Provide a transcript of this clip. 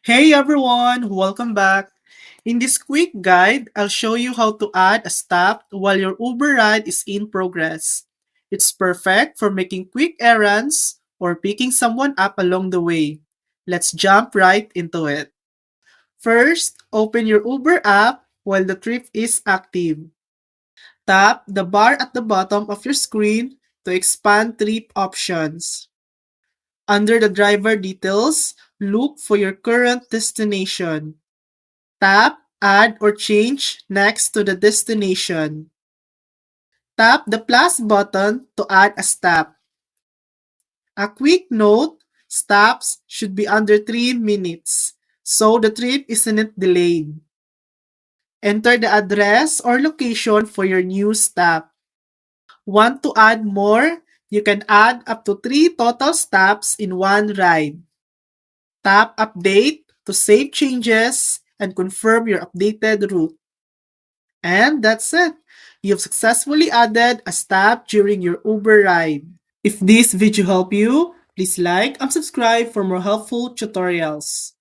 Hey everyone, welcome back. In this quick guide, I'll show you how to add a stop while your Uber ride is in progress. It's perfect for making quick errands or picking someone up along the way. Let's jump right into it. First, open your Uber app while the trip is active. Tap the bar at the bottom of your screen to expand trip options. Under the driver details, look for your current destination. Tap Add or Change next to the destination. Tap the plus button to add a stop. A quick note, stops should be under 3 minutes, so the trip isn't delayed. Enter the address or location for your new stop. Want to add more? You can add up to 3 total stops in one ride. Tap Update to save changes and confirm your updated route. And that's it. You've successfully added a stop during your Uber ride. If this video helped you, please like and subscribe for more helpful tutorials.